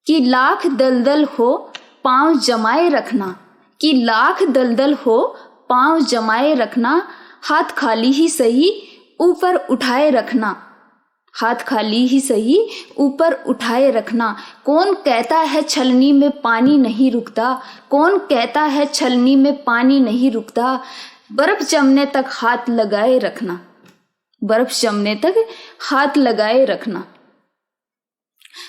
कि लाख दलदल हो पाँव जमाए रखना, कि लाख दलदल हो पाँव जमाए रखना, हाथ खाली ही सही ऊपर उठाए रखना, हाथ खाली ही सही ऊपर उठाए रखना। कौन कहता है छलनी में पानी नहीं रुकता, कौन कहता है छलनी में पानी नहीं रुकता, बर्फ जमने तक हाथ लगाए रखना, बर्फ जमने तक हाथ लगाए रखना।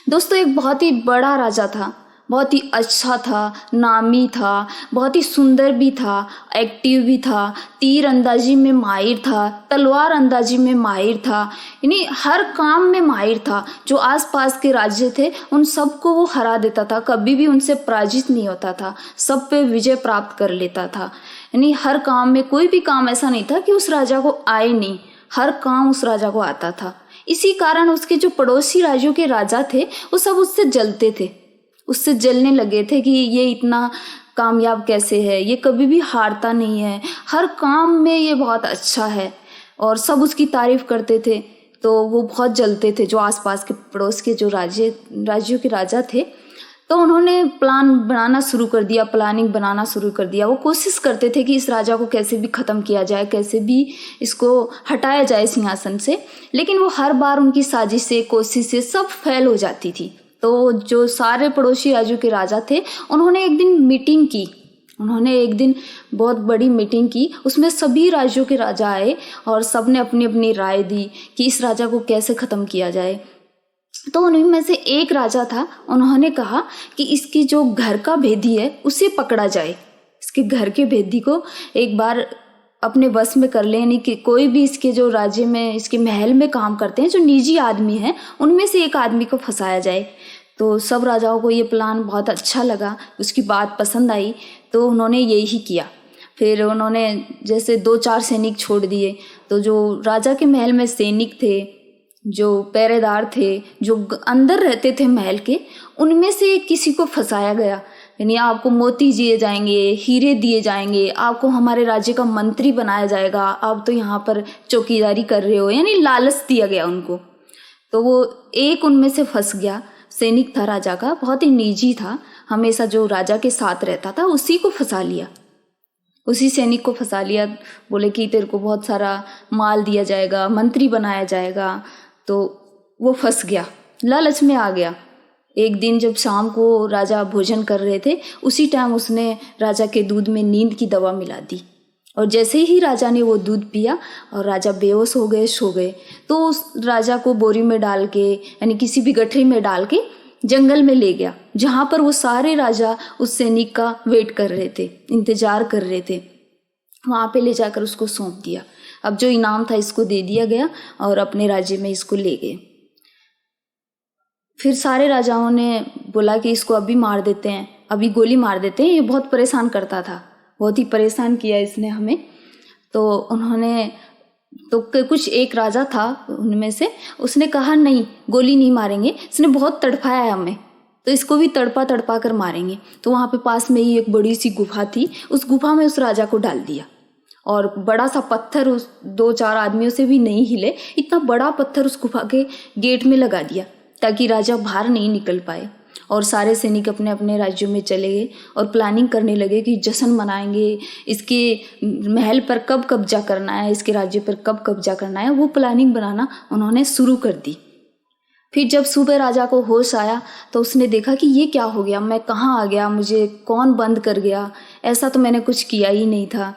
दोस्तों, एक बहुत ही बड़ा राजा था, बहुत ही अच्छा था, नामी था, बहुत ही सुंदर भी था, एक्टिव भी था, तीर अंदाजी में माहिर था, तलवार अंदाजी में माहिर था, यानी हर काम में माहिर था। जो आसपास के राज्य थे उन सबको वो हरा देता था, कभी भी उनसे पराजित नहीं होता था, सब पे विजय प्राप्त कर लेता था। यानी हर काम में, कोई भी काम ऐसा नहीं था कि उस राजा को आए नहीं, हर काम उस राजा को आता था। इसी कारण उसके जो पड़ोसी राज्यों के राजा थे वो सब उससे जलते थे, उससे जलने लगे थे कि ये इतना कामयाब कैसे है, ये कभी भी हारता नहीं है, हर काम में ये बहुत अच्छा है, और सब उसकी तारीफ करते थे। तो वो बहुत जलते थे, जो आसपास के पड़ोस के जो राज्यों के राजा थे। तो उन्होंने प्लान बनाना शुरू कर दिया, प्लानिंग बनाना शुरू कर दिया। वो कोशिश करते थे कि इस राजा को कैसे भी ख़त्म किया जाए, कैसे भी इसको हटाया जाए सिंहासन से, लेकिन वो हर बार उनकी साजिशें, कोशिशें सब फेल हो जाती थी। तो जो सारे पड़ोसी राज्यों के राजा थे उन्होंने एक दिन मीटिंग की, उन्होंने एक दिन बहुत बड़ी मीटिंग की, उसमें सभी राज्यों के राजा आए और सब ने अपनी अपनी राय दी कि इस राजा को कैसे ख़त्म किया जाए। तो उन्हीं में से एक राजा था, उन्होंने कहा कि इसकी जो घर का भेदी है उसे पकड़ा जाए, इसके घर के भेदी को एक बार अपने वश में कर लें, यानी कि कोई भी इसके जो राज्य में, इसके महल में काम करते हैं जो निजी आदमी हैं, उनमें से एक आदमी को फंसाया जाए। तो सब राजाओं को ये प्लान बहुत अच्छा लगा, उसकी बात पसंद आई, तो उन्होंने यही किया। फिर उन्होंने जैसे 2-4 सैनिक छोड़ दिए, तो जो राजा के महल में सैनिक थे, जो पहरेदार थे, जो अंदर रहते थे महल के, उनमें से किसी को फंसाया गया। यानी आपको मोती दिए जाएंगे, हीरे दिए जाएंगे, आपको हमारे राज्य का मंत्री बनाया जाएगा, आप तो यहाँ पर चौकीदारी कर रहे हो, यानी लालच दिया गया उनको। तो वो एक उनमें से फंस गया, सैनिक था राजा का, बहुत ही निजी था, हमेशा जो राजा के साथ रहता था उसी को फंसा लिया, उसी सैनिक को फंसा लिया। बोले कि तेरे को बहुत सारा माल दिया जाएगा, मंत्री बनाया जाएगा। तो वो फंस गया, लालच में आ गया। एक दिन जब शाम को राजा भोजन कर रहे थे, उसी टाइम उसने राजा के दूध में नींद की दवा मिला दी, और जैसे ही राजा ने वो दूध पिया और राजा बेहोश हो गए, सो गए। तो उस राजा को बोरी में डाल के, यानी किसी भी गठरी में डाल के जंगल में ले गया, जहाँ पर वो सारे राजा उस सैनिक का वेट कर रहे थे, इंतजार कर रहे थे। वहाँ पे ले जाकर उसको सौंप दिया। अब जो इनाम था इसको दे दिया गया और अपने राज्य में इसको ले गए। फिर सारे राजाओं ने बोला कि इसको अभी मार देते हैं, अभी गोली मार देते हैं, ये बहुत परेशान करता था, बहुत ही परेशान किया इसने हमें। तो उन्होंने, तो कुछ एक राजा था उनमें से, उसने कहा नहीं, गोली नहीं मारेंगे, इसने बहुत तड़पाया है हमें, तो इसको भी तड़पा तड़पा कर मारेंगे। तो वहाँ पे पास में ही एक बड़ी सी गुफा थी, उस गुफा में उस राजा को डाल दिया, और बड़ा सा पत्थर, उस 2-4 आदमियों से भी नहीं हिले, इतना बड़ा पत्थर उस गुफा के गेट में लगा दिया ताकि राजा बाहर नहीं निकल पाए। और सारे सैनिक अपने अपने राज्यों में चले गए और प्लानिंग करने लगे कि जश्न मनाएंगे, इसके महल पर कब कब्जा करना है, इसके राज्य पर कब कब्जा करना है, वो प्लानिंग बनाना उन्होंने शुरू कर दी। फिर जब सुबह राजा को होश आया तो उसने देखा कि ये क्या हो गया, मैं कहाँ आ गया, मुझे कौन बंद कर गया, ऐसा तो मैंने कुछ किया ही नहीं था।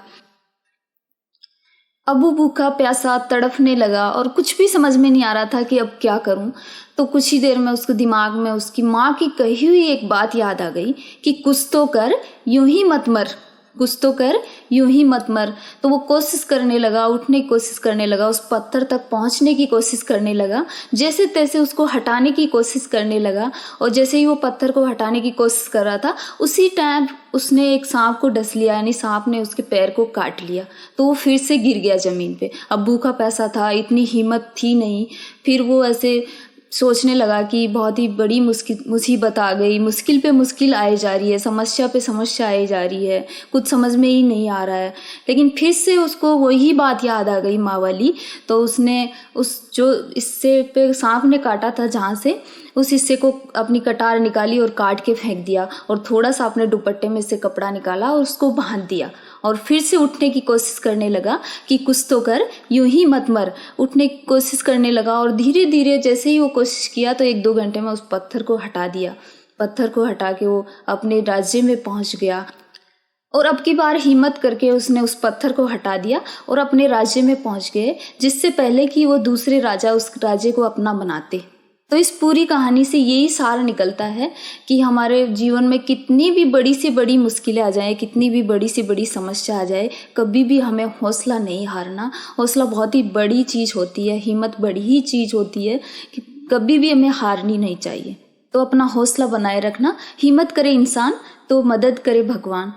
अब वो भूखा प्यासा तड़फने लगा और कुछ भी समझ में नहीं आ रहा था कि अब क्या करूं। तो कुछ ही देर में उसके दिमाग में उसकी माँ की कही हुई एक बात याद आ गई कि कुछ तो कर, यूं ही मत मर, कुछ तो कर, यूं ही मत मर। तो वो कोशिश करने लगा, उठने की कोशिश करने लगा, उस पत्थर तक पहुंचने की कोशिश करने लगा, जैसे तैसे उसको हटाने की कोशिश करने लगा। और जैसे ही वो पत्थर को हटाने की कोशिश कर रहा था, उसी टाइम उसने एक सांप को डस लिया, यानी सांप ने उसके पैर को काट लिया। तो वो फिर से गिर गया ज़मीन पे। अब भूखा प्यासा था, इतनी हिम्मत थी नहीं। फिर वो ऐसे सोचने लगा कि बहुत ही बड़ी मुसीबत आ गई, मुश्किल पे मुश्किल आए जा रही है, समस्या पे समस्या आई जा रही है, कुछ समझ में ही नहीं आ रहा है। लेकिन फिर से उसको वही बात याद आ गई, माँ वाली। तो उसने उस जो इससे पे सांप ने काटा था जहाँ से, उस हिस्से को अपनी कटार निकाली और काट के फेंक दिया और थोड़ा सा अपने दुपट्टे में से कपड़ा निकाला और उसको बांध दिया और फिर से उठने की कोशिश करने लगा कि कुछ तो कर, यूं ही मत मर। उठने की कोशिश करने लगा और धीरे धीरे जैसे ही वो कोशिश किया तो 1-2 घंटे में उस पत्थर को हटा दिया। पत्थर को हटा के वो अपने राज्य में पहुंच गया और अब की बार हिम्मत करके उसने उस पत्थर को हटा दिया और अपने राज्य में पहुंच गए, जिससे पहले कि वो दूसरे राजा उस राज्य को अपना बनाते। तो इस पूरी कहानी से यही सार निकलता है कि हमारे जीवन में कितनी भी बड़ी से बड़ी मुश्किलें आ जाए, कितनी भी बड़ी से बड़ी समस्या आ जाए, कभी भी हमें हौसला नहीं हारना। हौसला बहुत ही बड़ी चीज़ होती है, हिम्मत बड़ी ही चीज़ होती है कि कभी भी हमें हारनी नहीं चाहिए। तो अपना हौसला बनाए रखना। हिम्मत करे इंसान तो मदद करे भगवान।